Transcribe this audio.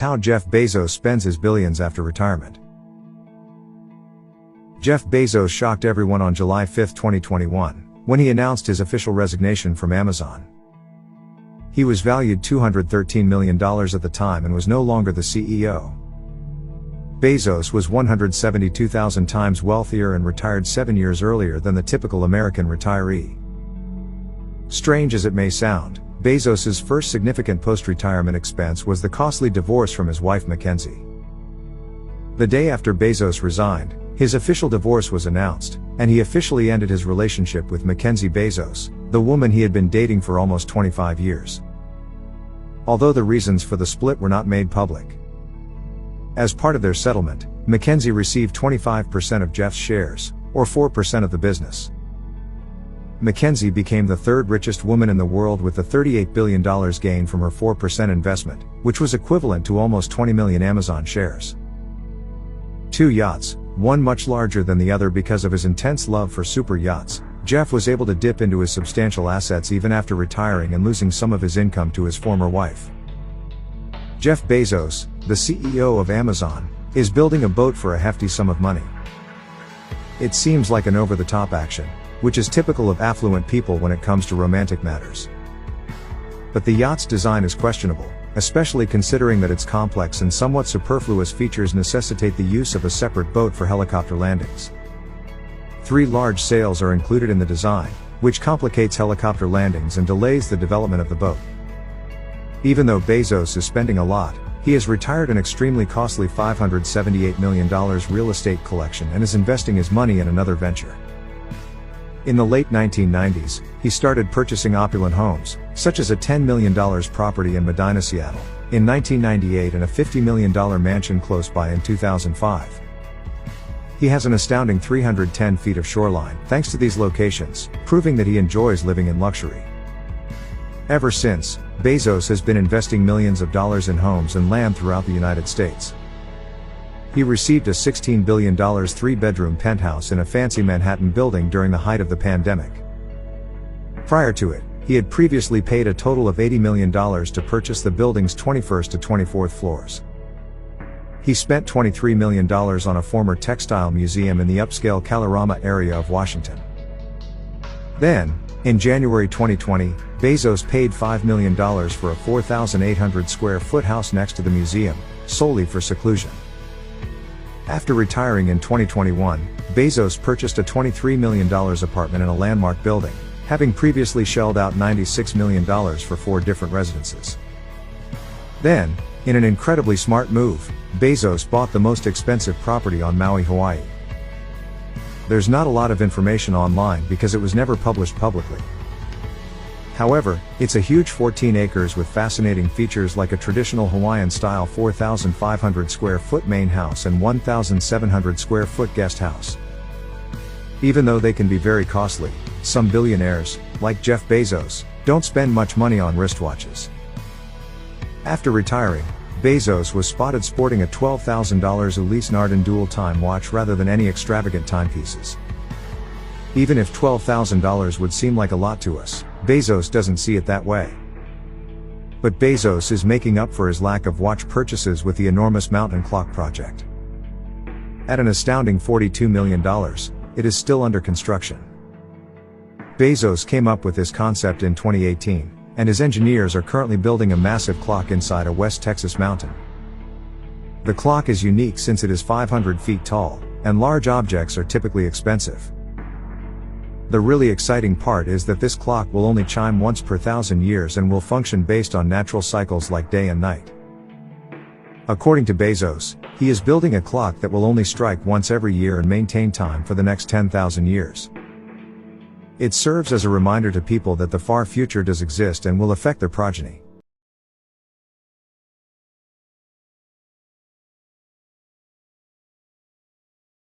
How Jeff Bezos spends his billions after retirement. Jeff Bezos shocked everyone on July 5, 2021, when he announced his official resignation from Amazon. He was valued $213 million at the time and was no longer the CEO. Bezos was 172,000 times wealthier and retired 7 years earlier than the typical American retiree. Strange as it may sound, Bezos' first significant post-retirement expense was the costly divorce from his wife Mackenzie. The day after Bezos resigned, his official divorce was announced, and he officially ended his relationship with Mackenzie Bezos, the woman he had been dating for almost 25 years. Although the reasons for the split were not made public. As part of their settlement, Mackenzie received 25% of Jeff's shares, or 4% of the business. Mackenzie became the third richest woman in the world with the $38 billion gain from her 4% investment, which was equivalent to almost 20 million Amazon shares. 2 yachts, one much larger than the other because of his intense love for super yachts, Jeff was able to dip into his substantial assets even after retiring and losing some of his income to his former wife. Jeff Bezos, the CEO of Amazon, is building a boat for a hefty sum of money. It seems like an over-the-top action, which is typical of affluent people when it comes to romantic matters. But the yacht's design is questionable, especially considering that its complex and somewhat superfluous features necessitate the use of a separate boat for helicopter landings. 3 large sails are included in the design, which complicates helicopter landings and delays the development of the boat. Even though Bezos is spending a lot, he has retired an extremely costly $578 million real estate collection and is investing his money in another venture. In the late 1990s, he started purchasing opulent homes, such as a $10 million property in Medina, Seattle, in 1998 and a $50 million mansion close by in 2005. He has an astounding 310 feet of shoreline, thanks to these locations, proving that he enjoys living in luxury. Ever since, Bezos has been investing millions of dollars in homes and land throughout the United States. He received a $16 billion 3-bedroom penthouse in a fancy Manhattan building during the height of the pandemic. Prior to it, he had previously paid a total of $80 million to purchase the building's 21st to 24th floors. He spent $23 million on a former textile museum in the upscale Kalorama area of Washington. Then, in January 2020, Bezos paid $5 million for a 4,800 square foot house next to the museum, solely for seclusion. After retiring in 2021, Bezos purchased a $23 million apartment in a landmark building, having previously shelled out $96 million for 4 different residences. Then, in an incredibly smart move, Bezos bought the most expensive property on Maui, Hawaii. There's not a lot of information online because it was never published publicly. However, it's a huge 14 acres with fascinating features like a traditional Hawaiian-style 4,500 square foot main house and 1,700 square foot guest house. Even though they can be very costly, some billionaires, like Jeff Bezos, don't spend much money on wristwatches. After retiring, Bezos was spotted sporting a $12,000 Ulysse Nardin dual-time watch rather than any extravagant timepieces. Even if $12,000 would seem like a lot to us, Bezos doesn't see it that way. But Bezos is making up for his lack of watch purchases with the enormous mountain clock project. At an astounding $42 million, it is still under construction. Bezos came up with this concept in 2018, and his engineers are currently building a massive clock inside a West Texas mountain. The clock is unique since it is 500 feet tall, and large objects are typically expensive. The really exciting part is that this clock will only chime once per 1,000 years and will function based on natural cycles like day and night. According to Bezos, he is building a clock that will only strike once every year and maintain time for the next 10,000 years. It serves as a reminder to people that the far future does exist and will affect their progeny.